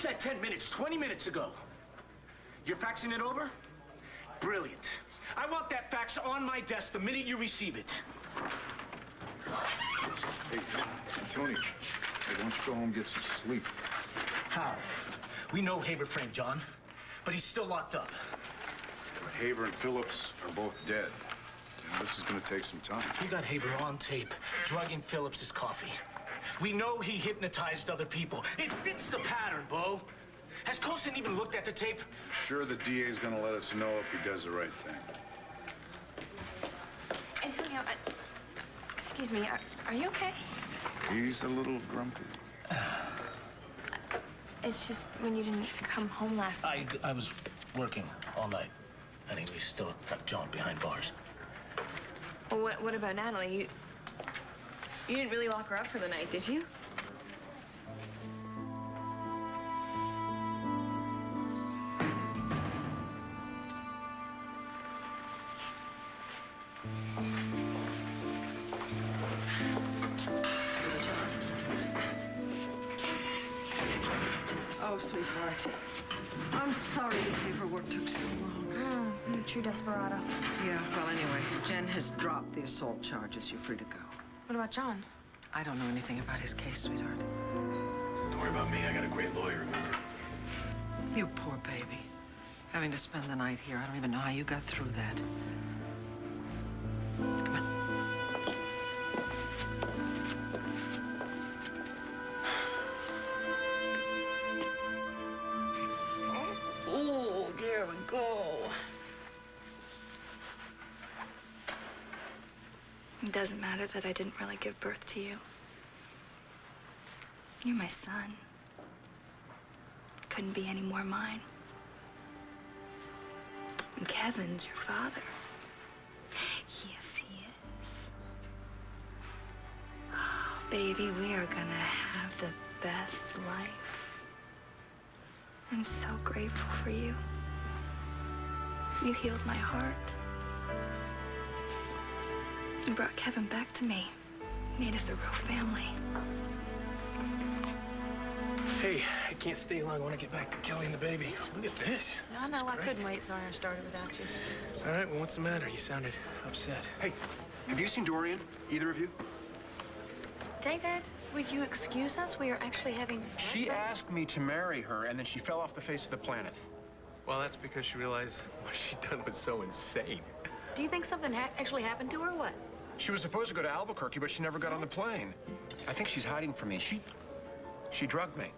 said 10 minutes, 20 minutes ago. You're faxing it over? Brilliant. I want that fax on my desk the minute you receive it. Hey, Tony, hey, why don't you go home and get some sleep? How? We know Haber framed John, but he's still locked up. But Haber and Phillips are both dead. You know, this is gonna take some time. We got Haber on tape, drugging Phillips's coffee. We know he hypnotized other people. It fits the pattern, Bo. Has Colson even looked at the tape? Sure, the DA's gonna let us know if he does the right thing. Antonio, excuse me, are you okay? He's a little grumpy. It's just when you didn't come home last night. I was working all night. I think we still got John behind bars. Well, what about Natalie? You didn't really lock her up for the night, did you? Oh, sweetheart. I'm sorry the paperwork took so long. Oh, you true desperado. Yeah, well, anyway, Jen has dropped the assault charges. You're free to go. What about John? I don't know anything about his case, sweetheart. Don't worry about me. I got a great lawyer, remember? You poor baby. Having to spend the night here. I don't even know how you got through that. Come on. Oh, there we go. It doesn't matter that I didn't really give birth to you. You're my son. Couldn't be any more mine. And Kevin's your father. Yes, he is. Oh, baby, we are gonna have the best life. I'm so grateful for you. You healed my heart. You brought Kevin back to me. Made us a real family. Hey, I can't stay long. I want to get back to Kelly and the baby. Look at this. No, I couldn't wait, so I started without you. All right, well, what's the matter? You sounded upset. Hey, have you seen Dorian? Either of you? David, will you excuse us? We are actually having... She asked me to marry her, and then she fell off the face of the planet. Well, that's because she realized what she'd done was so insane. Do you think something actually happened to her, or what? She was supposed to go to Albuquerque, but she never got on the plane. I think she's hiding from me. She drugged me.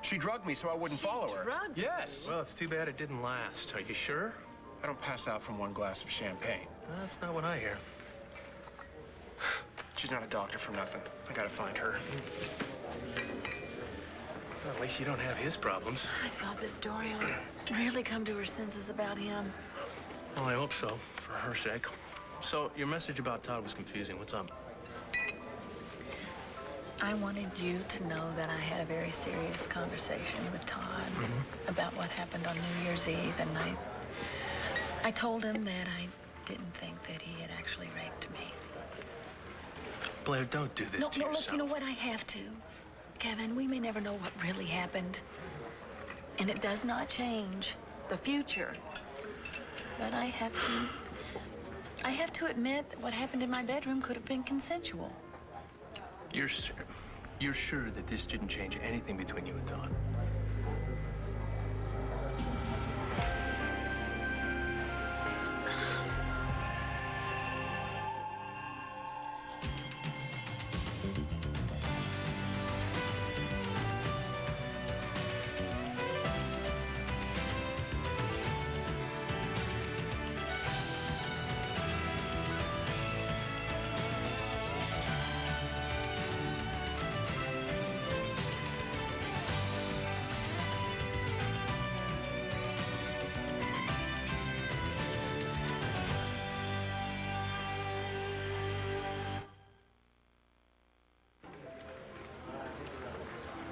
She drugged me so I wouldn't follow her. Drugged? Yes. Well, it's too bad it didn't last. Are you sure? I don't pass out from one glass of champagne. That's not what I hear. She's not a doctor for nothing. I gotta find her. Well, at least you don't have his problems. I thought that Dorian would really come to her senses about him. Well, I hope so, for her sake. So, your message about Todd was confusing. What's up? I wanted you to know that I had a very serious conversation with Todd about what happened on New Year's Eve, and I told him that I didn't think that he had actually raped me. Blair, don't do this to yourself. Look, you know what? I have to. Kevin, we may never know what really happened, and it does not change the future. But I have to admit that what happened in my bedroom could have been consensual. You're sure that this didn't change anything between you and Todd?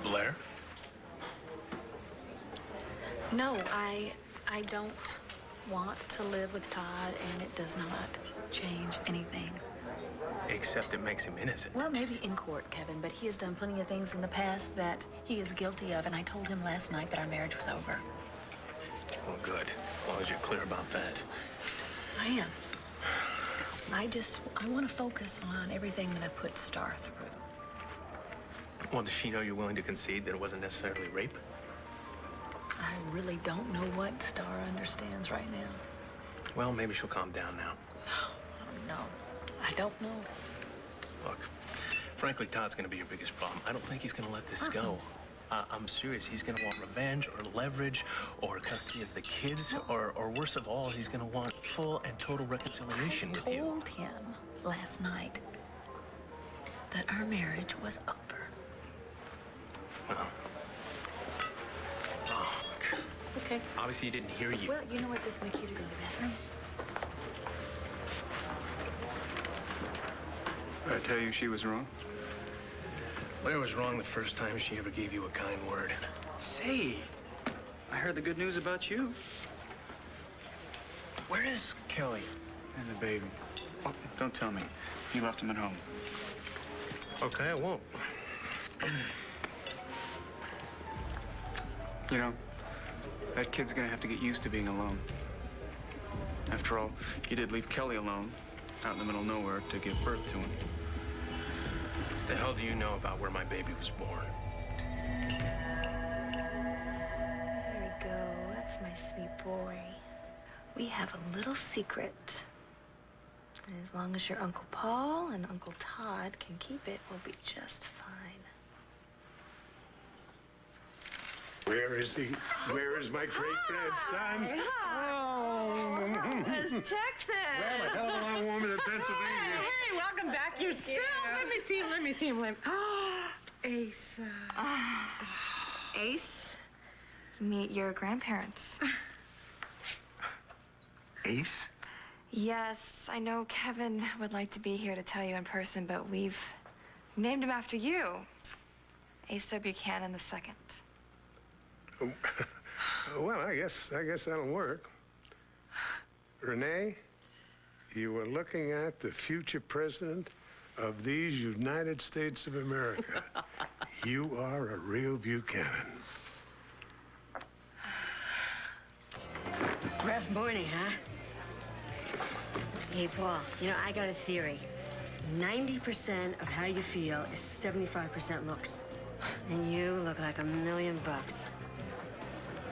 Blair? No, I don't want to live with Todd, and it does not change anything. Except it makes him innocent. Well, maybe in court, Kevin, but he has done plenty of things in the past that he is guilty of, and I told him last night that our marriage was over. Well, good. As long as you're clear about that. I am. I want to focus on everything that I put Star through. Well, does she know you're willing to concede that it wasn't necessarily rape? I really don't know what Star understands right now. Well, maybe she'll calm down now. No, I don't know. Look, frankly, Todd's gonna be your biggest problem. I don't think he's gonna let this go. I'm serious. He's gonna want revenge or leverage or custody of the kids, or worse of all, he's gonna want full and total reconciliation with you. I told him last night that our marriage was over. Well. Oh, look. Okay. Obviously, he didn't hear you. Well, you know what? This might make you to go to the bathroom. I tell you she was wrong? Blair was wrong the first time she ever gave you a kind word. Say, I heard the good news about you. Where is Kelly and the baby. Oh, don't tell me. You left them at home. Okay, I won't. You know, that kid's gonna have to get used to being alone. After all, you did leave Kelly alone, out in the middle of nowhere, to give birth to him. The hell do you know about where my baby was born? There we go. That's my sweet boy. We have a little secret. And as long as your Uncle Paul and Uncle Todd can keep it, we'll be just fine. Where is he? Where is my great-grandson? Oh! It's Texas. Well, a hell of a lot warmer than Pennsylvania. Hey, welcome back yourself. Let me see him. Asa. Ace, meet your grandparents. Ace? Yes, I know Kevin would like to be here to tell you in person, but we've named him after you. Asa Buchanan II. Well, I guess that'll work. Renee, you are looking at the future president of these United States of America. You are a real Buchanan. Rough morning, huh? Hey, Paul, you know, I got a theory. 90% of how you feel is 75% looks. And you look like $1 million.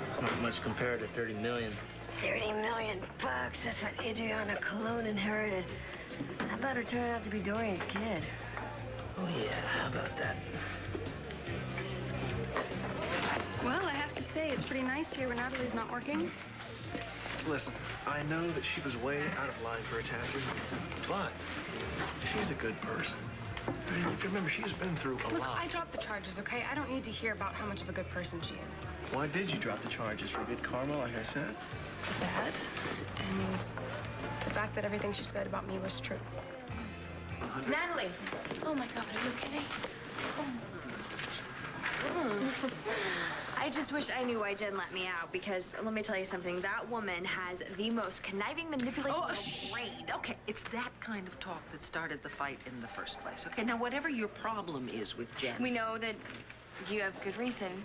It's not much compared to 30 million. 30 million bucks. That's what Adriana Colon inherited. How about her turning out to be Dorian's kid? Oh, yeah, how about that? Well, I have to say, it's pretty nice here when Natalie's not working. Listen, I know that she was way out of line for attacking, but she's a good person. I mean, if you remember, she's been through a lot. Look, I dropped the charges, okay? I don't need to hear about how much of a good person she is. Why did you drop the charges? For good karma, like I said? That, and the fact that everything she said about me was true. Natalie. Oh, my God, are you okay? I just wish I knew why Jen let me out, because let me tell you something. That woman has the most conniving, manipulative brain. Okay, it's that kind of talk that started the fight in the first place. Okay, now whatever your problem is with Jen. We know that you have good reason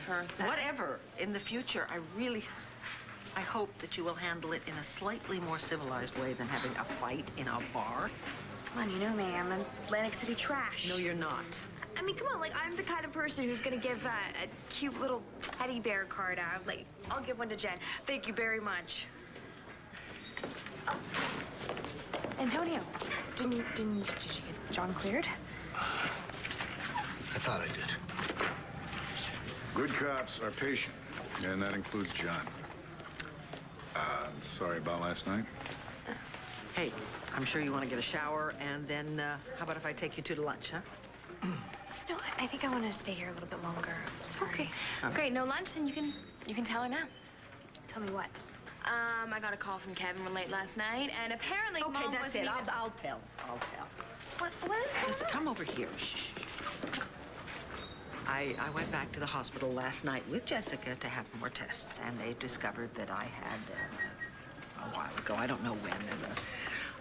for that. Whatever. In the future, I hope that you will handle it in a slightly more civilized way than having a fight in a bar. Come on, you know me. I'm Atlantic City trash. No, you're not. I mean, come on, like, I'm the kind of person who's gonna give a cute little teddy bear card out. Like, I'll give one to Jen. Thank you very much. Oh. Antonio, did you get John cleared? I thought I did. Good cops are patient, and that includes John. Sorry about last night. Hey, I'm sure you want to get a shower, and then how about if I take you two to lunch, huh? No, I think I want to stay here a little bit longer. Sorry. Okay. Great. No lunch, and you can tell her now. Tell me what? I got a call from Kevin late last night, and apparently okay, Mom that's wasn't it. even... I'll tell. What is going Just on? come over here. Shh. I went back to the hospital last night with Jessica to have more tests, and they discovered that I had, a while ago, I don't know when,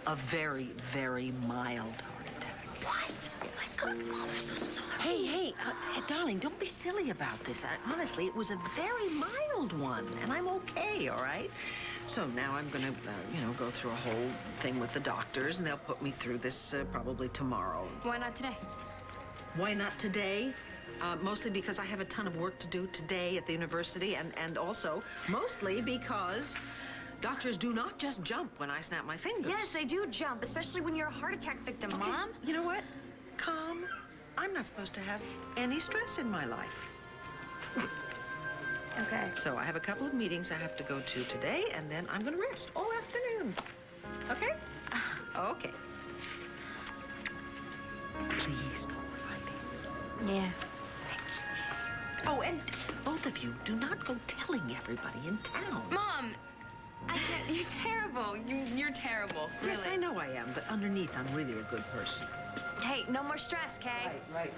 a very, very mild heart What? My God, Mom, I'm so sorry. Hey, darling, don't be silly about this. Honestly, it was a very mild one, and I'm okay, all right? So now I'm gonna, go through a whole thing with the doctors, and they'll put me through this probably tomorrow. Why not today? Why not today? Mostly because I have a ton of work to do today at the university, and also mostly because doctors do not just jump when I snap my fingers. Yes, they do jump, especially when you're a heart attack victim, Okay, Mom. you know what? Calm. I'm not supposed to have any stress in my life. Okay. So I have a couple of meetings I have to go to today, and then I'm gonna rest all afternoon. Okay? Okay. Please don't fight. Yeah. Oh, and both of you, do not go telling everybody in town. Mom, I can't. You're terrible. You're terrible. Really. Yes, I know I am, but underneath, I'm really a good person. Hey, no more stress, Kay? Right.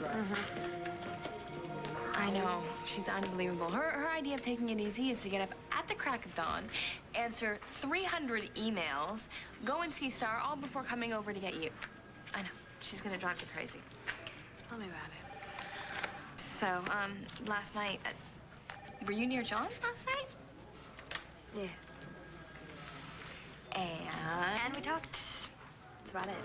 I know. She's unbelievable. Her idea of taking it easy is to get up at the crack of dawn, answer 300 emails, go and see Star all before coming over to get you. I know. She's gonna drive you crazy. Tell me about it. So, last night, were you near John last night? Yeah. And we talked. That's about it.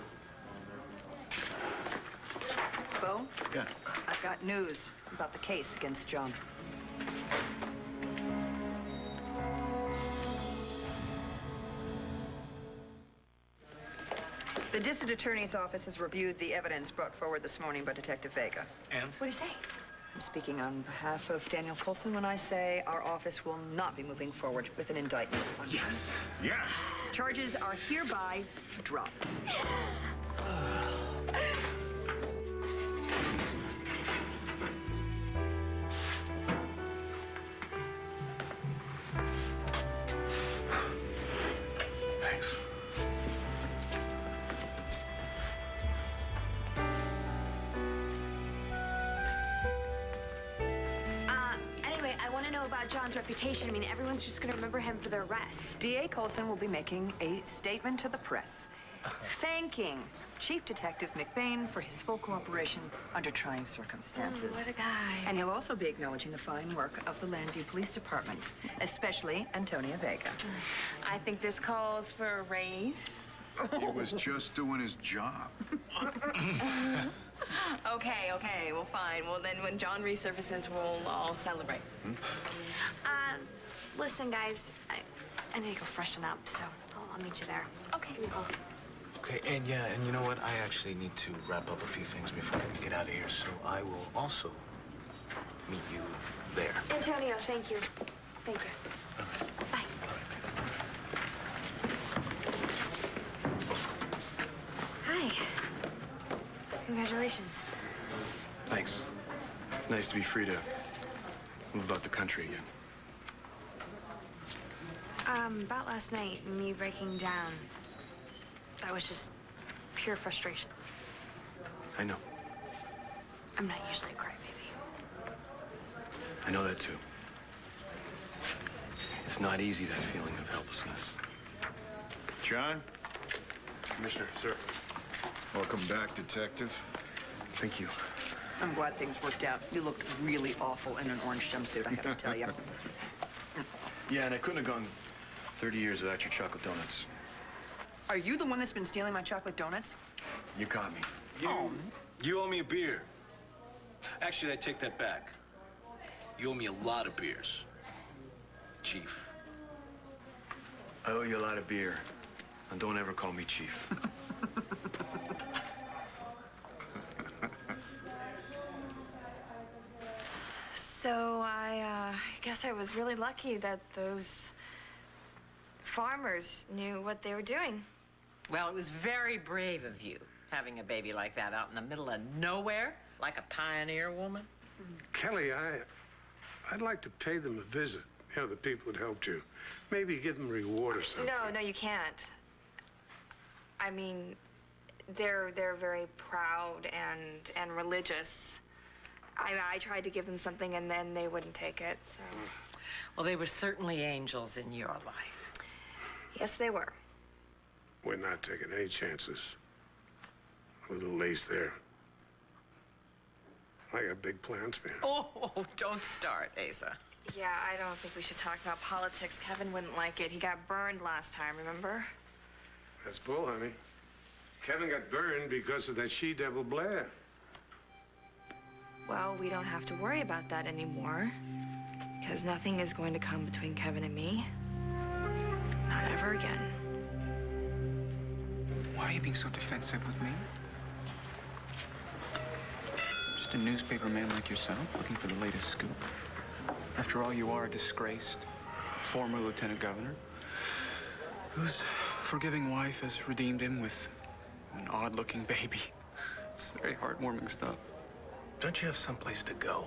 Bo? Yeah. I've got news about the case against John. The district attorney's office has reviewed the evidence brought forward this morning by Detective Vega. And? What do you say? I'm speaking on behalf of Daniel Coulson when I say our office will not be moving forward with an indictment. Yes. Yeah. Charges are hereby dropped. Thanks. Anyway, I want to know about John's reputation. I mean, everyone's just going to remember him for the arrest. DA Coulson will be making a statement to the press, thanking Chief Detective McBain for his full cooperation under trying circumstances. What a guy. And he'll also be acknowledging the fine work of the Landview Police Department, especially Antonia Vega. I think this calls for a raise. He was just doing his job. Okay, well, fine. Well, then when John resurfaces, we'll all celebrate. Listen, guys, I need to go freshen up, so I'll meet you there. Okay. Okay, and you know what? I actually need to wrap up a few things before we get out of here, so I will also meet you there. Antonio, thank you. Thank you. Bye. Hi. Congratulations. Thanks. It's nice to be free to move about the country again. About last night, me breaking down, that was just pure frustration. I know. I'm not usually a crybaby. I know that too. It's not easy, that feeling of helplessness. John? Commissioner, sir. Welcome back, Detective. Thank you. I'm glad things worked out. You looked really awful in an orange jumpsuit, I have to tell you. Yeah, and I couldn't have gone 30 years without your chocolate donuts. Are you the one that's been stealing my chocolate donuts? You caught me. You owe me a beer. Actually, I take that back. You owe me a lot of beers, Chief. I owe you a lot of beer. And don't ever call me Chief. So I guess I was really lucky that those farmers knew what they were doing. Well, it was very brave of you, having a baby like that out in the middle of nowhere, like a pioneer woman. Kelly, I'd like to pay them a visit. You know, the people that helped you. Maybe give them a reward or something. No, you can't. I mean, they're very proud and religious. I tried to give them something and then they wouldn't take it, so. Well, they were certainly angels in your life. Yes, they were. We're not taking any chances. with a lace there. I got big plans, man. Oh, don't start, Asa. Yeah, I don't think we should talk about politics. Kevin wouldn't like it. He got burned last time, remember? That's bull, honey. Kevin got burned because of that she-devil Blair. Well, we don't have to worry about that anymore. Because nothing is going to come between Kevin and me. Not ever again. Why are you being so defensive with me? Just a newspaper man like yourself, looking for the latest scoop. After all, you are a disgraced former lieutenant governor whose forgiving wife has redeemed him with an odd-looking baby. It's very heartwarming stuff. Don't you have someplace to go?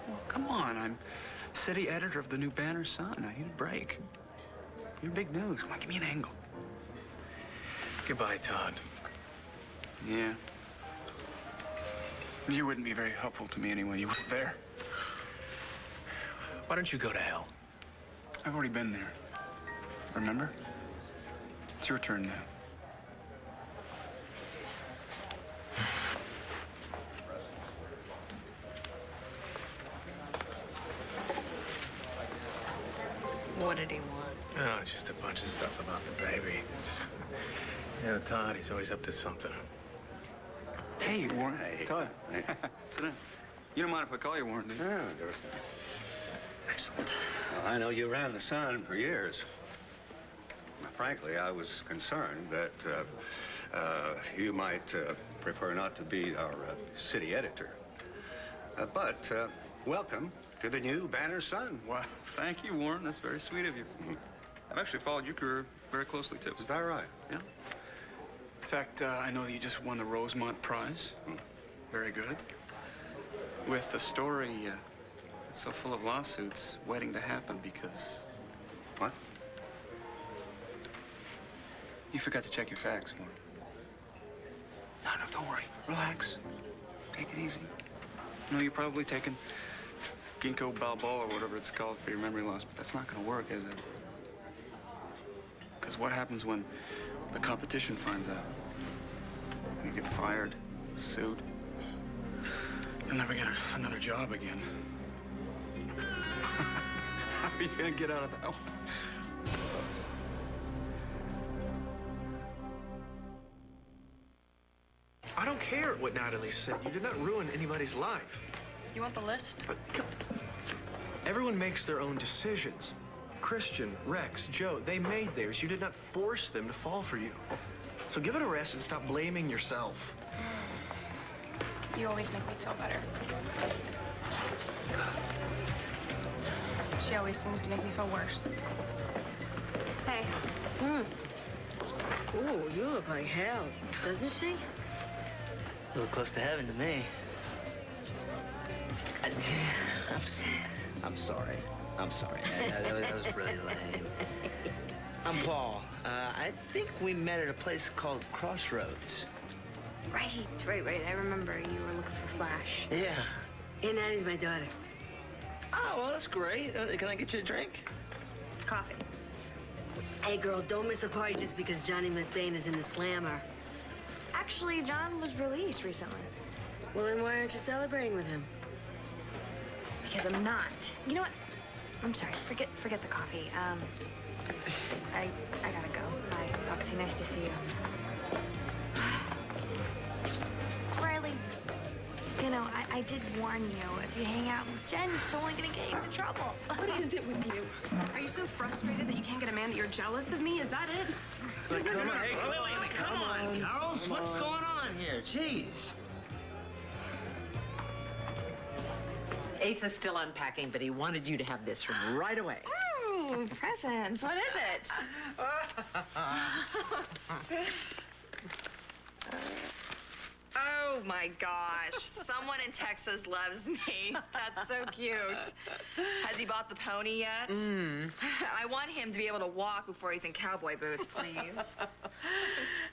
Well, come on, I'm city editor of the new Banner Sun. I need a break. You're big news. Come on, give me an angle. Goodbye, Todd. Yeah. You wouldn't be very helpful to me anyway. You weren't there. Why don't you go to hell? I've already been there. Remember? It's your turn now. What did he want? Oh, just a bunch of stuff about the baby. You know, Todd, he's always up to something. Hey, Warren. Hey. Todd. Hey. Sit down. You don't mind if I call you Warren, do you? Yeah, go sit. Excellent. Well, I know you ran the Sun for years. Frankly, I was concerned that you might prefer not to be our city editor. But welcome to the new Banner Sun. Wow, thank you, Warren. That's very sweet of you. I've actually followed your career very closely, too. Is that right? Yeah. In fact, I know that you just won the Rosemont Prize. Very good. With the story that's so full of lawsuits waiting to happen because... What? You forgot to check your facts, Warren. No, don't worry. Relax. Take it easy. No, you're probably taking ginkgo biloba or whatever it's called for your memory loss, but that's not going to work, is it? Because what happens when the competition finds out? You get fired, sued. You'll never get another job again. How are you going to get out of that? Oh. I don't care what Natalie said. You did not ruin anybody's life. You want the list? But everyone makes their own decisions. Christian, Rex, Joe, they made theirs. You did not force them to fall for you. So give it a rest and stop blaming yourself. You always make me feel better. She always seems to make me feel worse. Hey. Ooh, you look like hell, doesn't she? You look close to heaven to me. I'm sorry. I'm sorry. That was really lame. I'm Paul. I think we met at a place called Crossroads. Right. I remember you were looking for Flash. Yeah. And Addie's my daughter. Oh, well, that's great. Can I get you a drink? Coffee. Hey, girl, don't miss a party just because Johnny McBain is in the slammer. Actually, John was released recently. Well, then why aren't you celebrating with him? Because I'm not. You know what? I'm sorry. Forget the coffee. I gotta go. Bye, Roxy. Nice to see you. Riley, you know, I did warn you. If you hang out with Jen, it's only gonna get you into trouble. What is it with you? Are you so frustrated that you can't get a man that you're jealous of me? Is that it? But come on, hey, come on, girls. What's going on here? Jeez. Asa's still unpacking, but he wanted you to have this right away. Ooh, presents. What is it? Oh my gosh. Someone in Texas loves me. That's so cute. Has he bought the pony yet? I want him to be able to walk before he's in cowboy boots, please.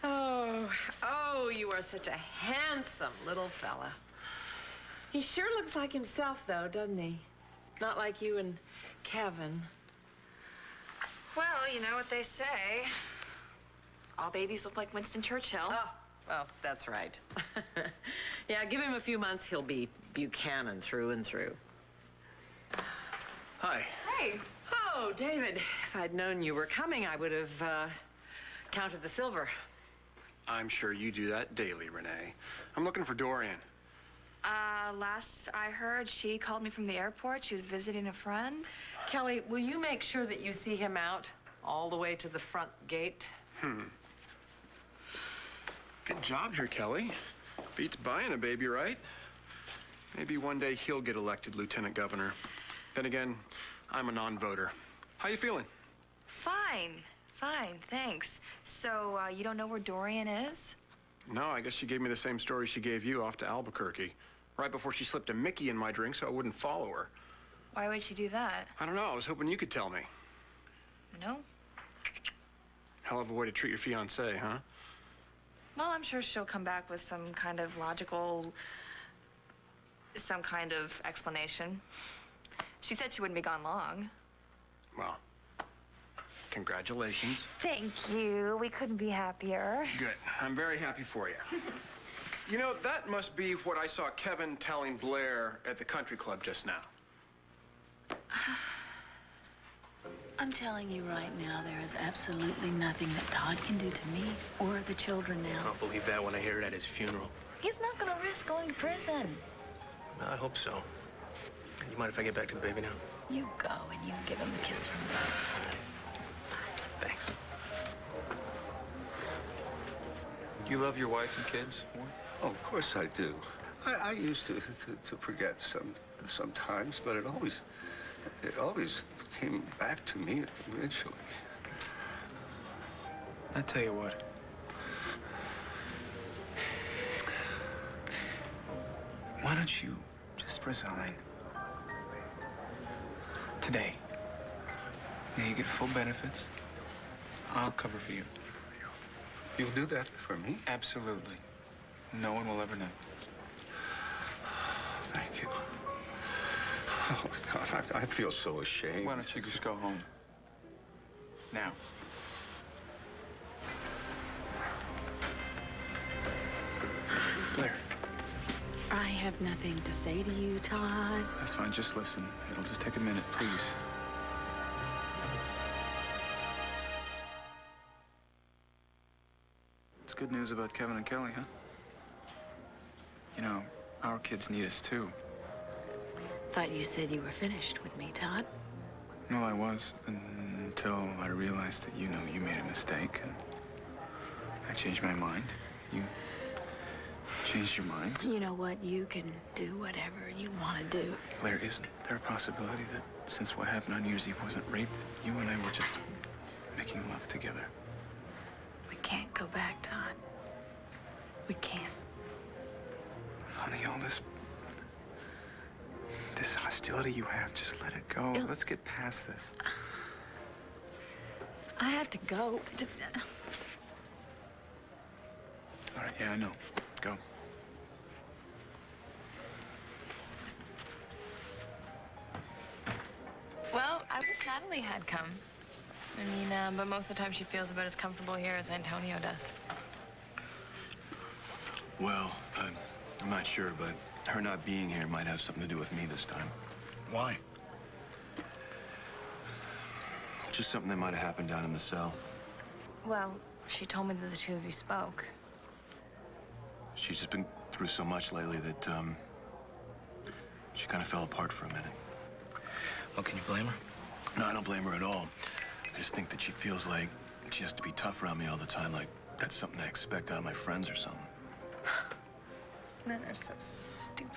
Oh, you are such a handsome little fella. He sure looks like himself, though, doesn't he? Not like you and Kevin. Well, you know what they say. All babies look like Winston Churchill. Oh, Well, that's right. Yeah, give him a few months, he'll be Buchanan through and through. Hi. Hey. Oh, David, if I'd known you were coming, I would have counted the silver. I'm sure you do that daily, Renee. I'm looking for Dorian. Last I heard, she called me from the airport. She was visiting a friend. Kelly, will you make sure that you see him out all the way to the front gate? Good job here, Kelly. Beats buying a baby, right? Maybe one day he'll get elected lieutenant governor. Then again, I'm a non-voter. How you feeling? Fine, thanks. So, you don't know where Dorian is? No, I guess she gave me the same story she gave you off to Albuquerque. Right before she slipped a Mickey in my drink so I wouldn't follow her. Why would she do that? I don't know. I was hoping you could tell me. No? Hell of a way to treat your fiancé, huh? Well, I'm sure she'll come back with some kind of explanation. She said she wouldn't be gone long. Well, congratulations. Thank you. We couldn't be happier. Good. I'm very happy for you. You know, that must be what I saw Kevin telling Blair at the country club just now. I'm telling you right now, there is absolutely nothing that Todd can do to me or the children I now. don't believe that when I hear it at his funeral. He's not gonna risk going to prison. Well, I hope so. You mind if I get back to the baby now? You go and you give him a kiss from me. Thanks. You love your wife and kids more? Oh, of course I do. I used to forget sometimes, but it always came back to me eventually. I tell you what. Why don't you just resign? Today. Now you get full benefits. I'll cover for you. You'll do that for me? Absolutely. No one will ever know. Thank you. Oh, my God, I feel so ashamed. Why don't you just go home? Now. Blair. I have nothing to say to you, Todd. That's fine. Just listen. It'll just take a minute, please. It's good news about Kevin and Kelly, huh? You know, our kids need us, too. Thought you said you were finished with me, Todd. Well, I was, until I realized that, you made a mistake, and I changed my mind. You changed your mind. You know what? You can do whatever you want to do. Blair, isn't there a possibility that since what happened on New Year's Eve wasn't rape, that you and I were just making love together? We can't go back, Todd. We can't. Honey, all this hostility you have, just let it go. Let's get past this. I have to go. All right, yeah, I know. Go. Well, I wish Natalie had come. I mean, but most of the time she feels about as comfortable here as Antonio does. Well, I'm not sure, but her not being here might have something to do with me this time. Why? Just something that might have happened down in the cell. Well, she told me that the two of you spoke. She's just been through so much lately that, she kind of fell apart for a minute. Well, can you blame her? No, I don't blame her at all. I just think that she feels like she has to be tough around me all the time, like that's something I expect out of my friends or something. Men are so stupid.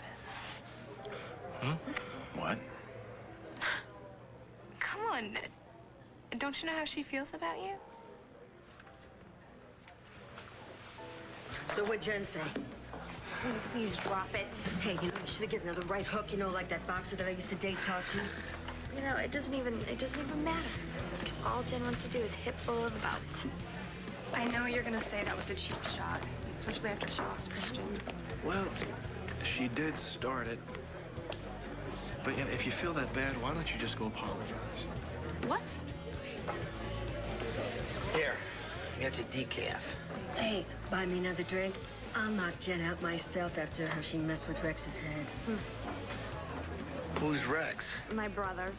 What? Come on. Don't you know how she feels about you? So what'd Jen say? Oh, please drop it. Hey, you should have given her the right hook, like that boxer that I used to date taught you. You know, it doesn't even matter. Because all Jen wants to do is hit below the belt. I know you're gonna say that was a cheap shot, especially after she lost Christian. Well, she did start it. But if you feel that bad, why don't you just go apologize? What? Here. I got you decaf. Hey, buy me another drink. I'll knock Jen out myself after how she messed with Rex's head. Who's Rex? My brother.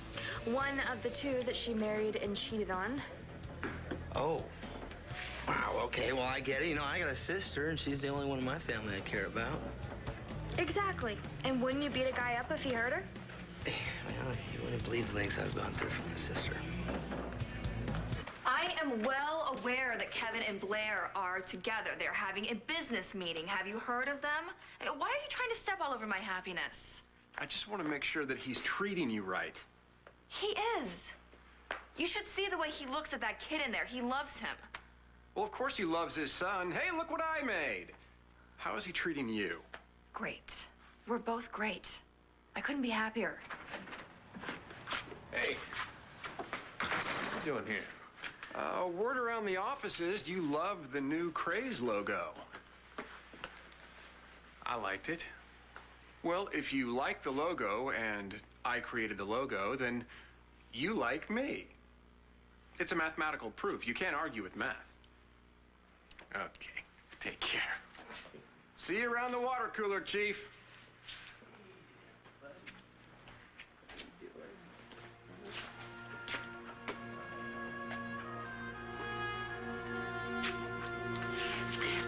One of the two that she married and cheated on. Oh. Wow, okay, well, I get it. You know, I got a sister, and she's the only one in my family I care about. Exactly. And wouldn't you beat a guy up if he hurt her? Well, you wouldn't believe the things I've gone through for my sister. I am well aware that Kevin and Blair are together. They're having a business meeting. Have you heard of them? Why are you trying to step all over my happiness? I just want to make sure that he's treating you right. He is. You should see the way he looks at that kid in there. He loves him. Well, of course he loves his son. Hey, look what I made. How is he treating you? Great. We're both great. I couldn't be happier. Hey, what you doing here? Word around the office is you love the new Craze logo. I liked it. Well, if you like the logo and I created the logo, then you like me. It's a mathematical proof. You can't argue with math. Okay, take care. See you around the water cooler, Chief.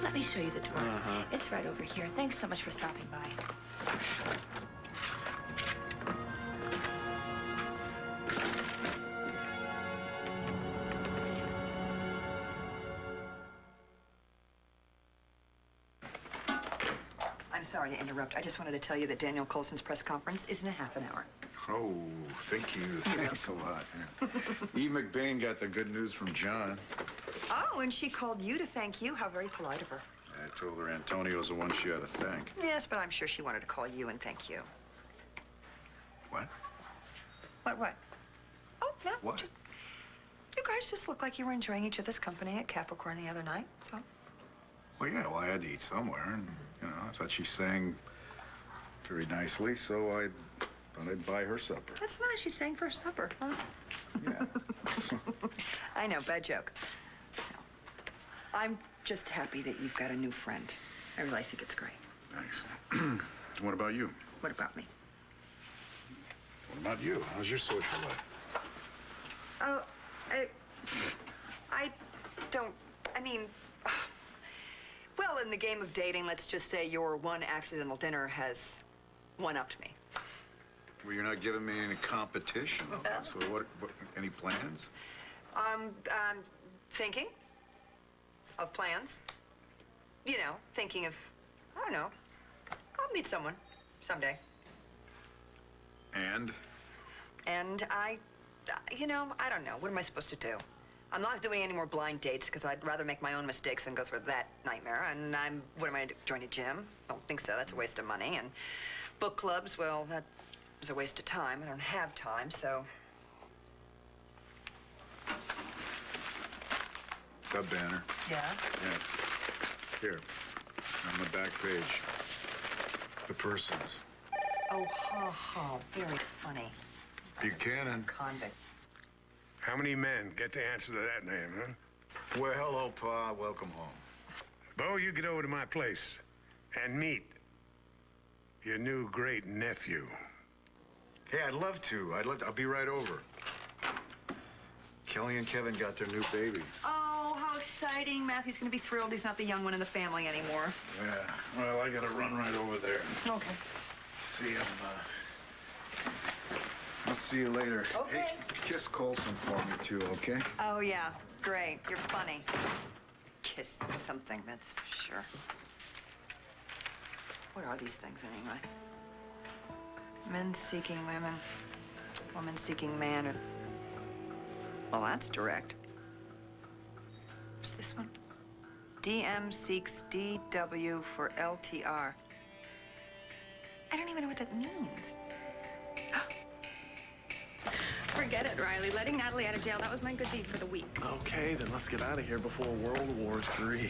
Let me show you the door. It's right over here. Thanks so much for stopping by. I'm sorry to interrupt. I just wanted to tell you that Daniel Coulson's press conference is in a half an hour. Oh, thank you. Thanks a lot. Yeah. Eve McBain got the good news from John. Oh, and she called you to thank you. How very polite of her. I told her Antonio's the one she ought to thank. Yes, but I'm sure she wanted to call you and thank you. What? What? Oh, no. What? You guys just look like you were enjoying each other's company at Capricorn the other night, so. Well, yeah, well, I had to eat somewhere, and, you know, I thought she sang very nicely, so I thought I'd buy her supper. That's nice. She sang for supper, huh? Yeah. I know, bad joke. So, I'm just happy that you've got a new friend. I really think it's great. Thanks. What about you? What about me? What about you? How's your social life? Oh, I don't, I mean, well, in the game of dating, let's just say your one accidental dinner has one-upped me. Well, you're not giving me any competition on that, so what, any plans? Thinking of plans. You know, thinking of, I don't know, I'll meet someone someday. And you know, I don't know. What am I supposed to do? I'm not doing any more blind dates because I'd rather make my own mistakes than go through that nightmare. And what am I going to join a gym? I don't think so. That's a waste of money. And book clubs, well, that was a waste of time. I don't have time, so. that banner. Yeah? Yeah. Here, on the back page. The persons. Oh, ha, ha. Very funny. Buchanan. Convict. How many men get to answer to that name, huh? Well, hello, Pa. Welcome home. Bo, you get over to my place and meet your new great nephew. Hey, I'd love to. I'll be right over. Kelly and Kevin got their new baby. Oh, how exciting. Matthew's going to be thrilled he's not the young one in the family anymore. Yeah. Well, I gotta run right over there. Okay. See him. I'll see you later. Okay. Hey, kiss Coulson for me, too, okay? Oh, yeah. Great. You're funny. Kiss something, that's for sure. What are these things, anyway? Men seeking women. Woman seeking man. Well, that's direct. What's this one? DM seeks DW for LTR. I don't even know what that means. Forget it, Riley. Letting Natalie out of jail, that was my good deed for the week. Okay, then let's get out of here before World War III.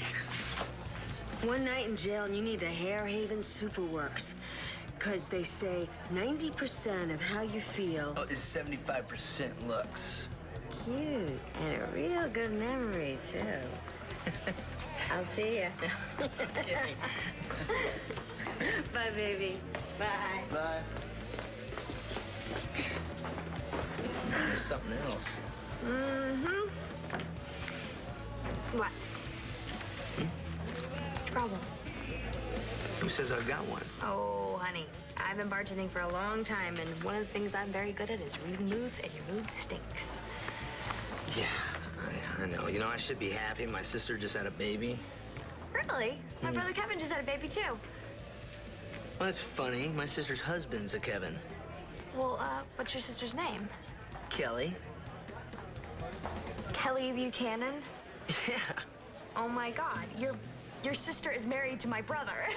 One night in jail and you need the Hair Haven Superworks. Because they say 90% of how you feel... Oh, is 75% looks. Cute. And a real good memory, too. I'll see ya. Bye, baby. Bye. Bye. There's something else. Mm-hmm. What? Problem? Who says I've got one? Oh, honey. I've been bartending for a long time, and one of the things I'm very good at is reading moods, and your mood stinks. Yeah, I know. You know, I should be happy. My sister just had a baby. Really? My brother Kevin just had a baby, too. Well, that's funny. My sister's husband's a Kevin. Well, what's your sister's name? Kelly. Kelly Buchanan? Yeah. Oh, my God. Your sister is married to my brother.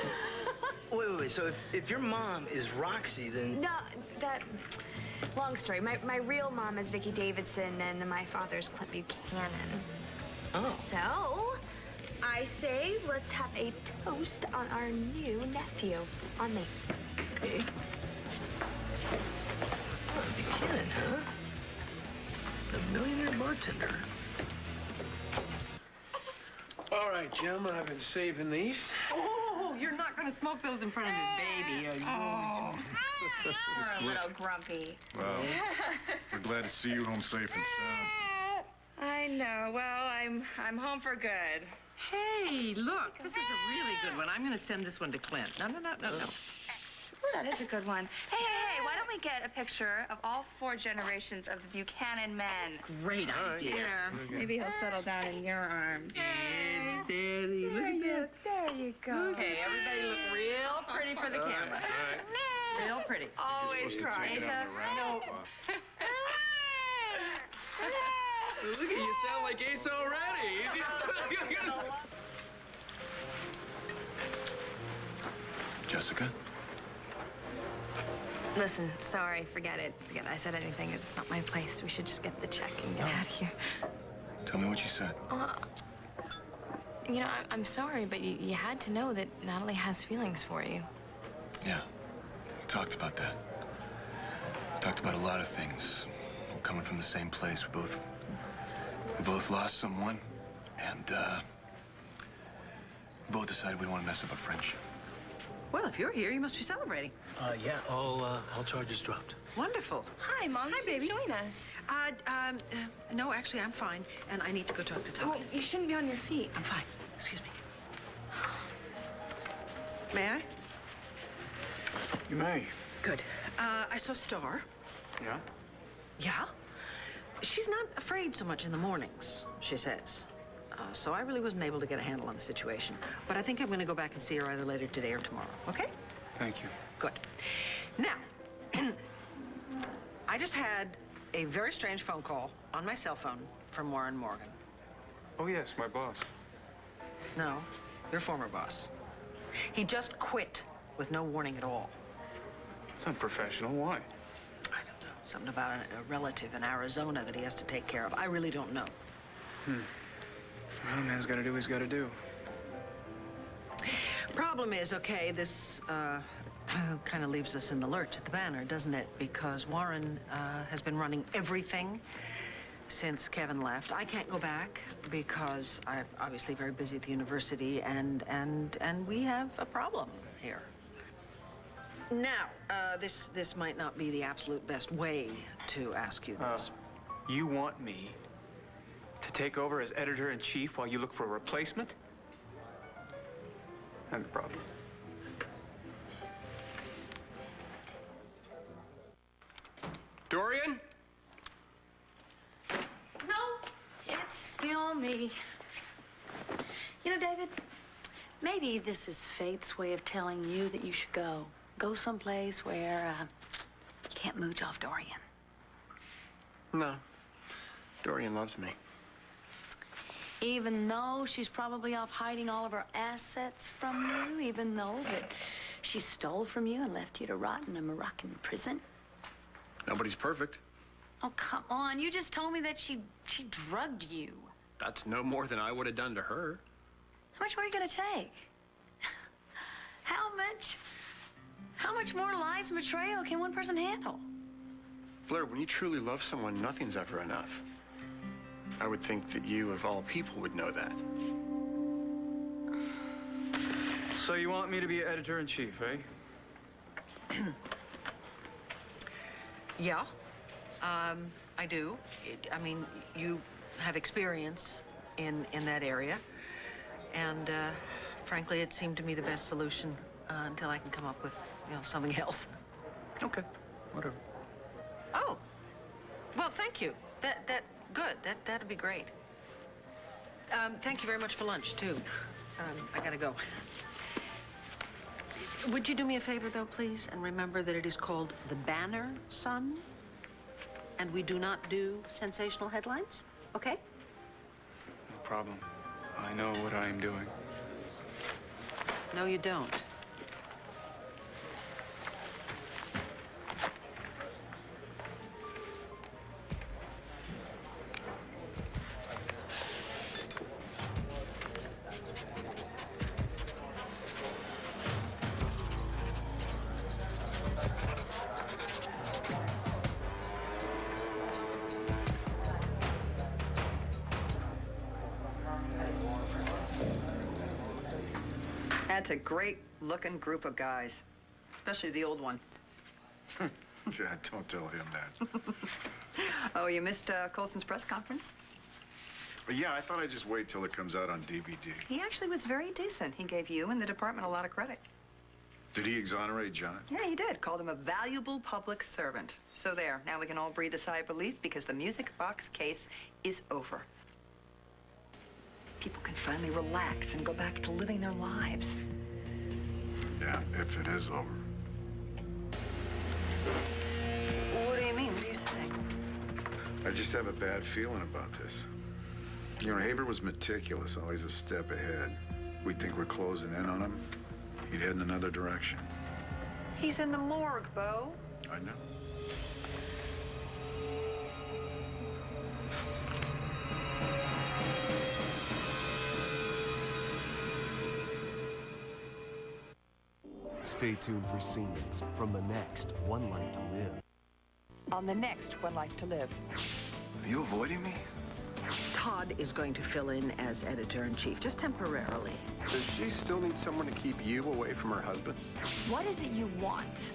Wait. So if your mom is Roxy, then... No, that... Long story. My real mom is Viki Davidson, and my father's Clint Buchanan. Oh. So, I say let's have a toast on our new nephew. On me. Hey. Oh, Buchanan, huh? A millionaire bartender. All right, Jim, I've been saving these. Oh, you're not going to smoke those in front of this baby, are you? Oh. You're a little grumpy. Well, we're glad to see you home safe and sound. I know. Well, I'm home for good. Hey, look, this is a really good one. I'm going to send this one to Clint. No. Ooh, that is a good one. Hey, why don't we get a picture of all 4 generations of the Buchanan men? Great idea. Yeah, maybe he'll settle down in your arms. Daddy, look at that. There you go. Okay, everybody look real pretty for the camera. Real pretty. Always try. No. Look at you, sound like Asa already. Jessica? Listen, sorry, forget it. I said anything. It's not my place. We should just get the check and get out of here. Tell me what you said. You know, I'm sorry, but you had to know that Natalie has feelings for you. Yeah, we talked about that. We talked about a lot of things. We're coming from the same place. We both lost someone, and we both decided we don't want to mess up a friendship. Well, if you're here, you must be celebrating. Yeah, all charges dropped. Wonderful. Hi, Mom. Hi, baby. Join us. No, actually, I'm fine, and I need to go talk to Todd. Well, you shouldn't be on your feet. I'm fine. Excuse me. May I? You may. Good. I saw Star. Yeah? Yeah? She's not afraid so much in the mornings, she says. So I really wasn't able to get a handle on the situation. But I think I'm going to go back and see her either later today or tomorrow, okay? Thank you. Good. Now, I just had a very strange phone call on my cell phone from Warren Morgan. Oh, yes, my boss. No, your former boss. He just quit with no warning at all. It's unprofessional. Why? I don't know. Something about a relative in Arizona that he has to take care of. I really don't know. Well, man's got to do what he's got to do. Problem is, okay, this kind of leaves us in the lurch at the Banner, doesn't it? Because Warren has been running everything since Kevin left. I can't go back because I'm obviously very busy at the university, and we have a problem here. Now, this might not be the absolute best way to ask you this. You want me to take over as editor-in-chief while you look for a replacement? That's the problem. Dorian? No, it's still me. You know, David, maybe this is fate's way of telling you that you should go. Go someplace where you can't mooch off Dorian. No. Dorian loves me. Even though she's probably off hiding all of her assets from you, even though that she stole from you and left you to rot in a Moroccan prison. Nobody's perfect. Oh, come on. You just told me that she drugged you. That's no more than I would have done to her. How much more are you gonna take? How much more lies and betrayal can one person handle? Blair, when you truly love someone, nothing's ever enough. I would think that you, of all people, would know that. So you want me to be editor-in-chief, eh? Yeah, I do. I mean, you have experience in that area. And frankly, it seemed to me the best solution until I can come up with, something else. Okay, whatever. Oh, well, thank you. Good. That'd be great. Thank you very much for lunch, too. I gotta go. Would you do me a favor, though, please, and remember that it is called the Banner Sun, and we do not do sensational headlines, okay? No problem. I know what I am doing. No, you don't. That's a great-looking group of guys, especially the old one. Yeah, don't tell him that. Oh, you missed Coulson's press conference? Yeah, I thought I'd just wait till it comes out on DVD. He actually was very decent. He gave you and the department a lot of credit. Did he exonerate John? Yeah, he did. Called him a valuable public servant. So there, now we can all breathe a sigh of relief because the music box case is over. People can finally relax and go back to living their lives. Yeah, if it is over. What do you mean? What are you saying? I just have a bad feeling about this. Haber was meticulous, always a step ahead. We think we're closing in on him. He'd head in another direction. He's in the morgue, Bo. I know. Stay tuned for scenes from the next One Life to Live. On the next One Life to Live. Are you avoiding me? Todd is going to fill in as editor-in-chief, just temporarily. Does she still need someone to keep you away from her husband? What is it you want?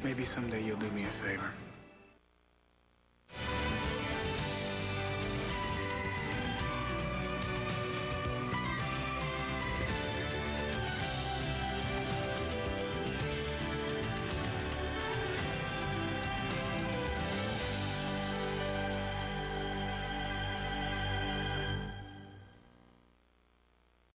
Maybe someday you'll do me a favor.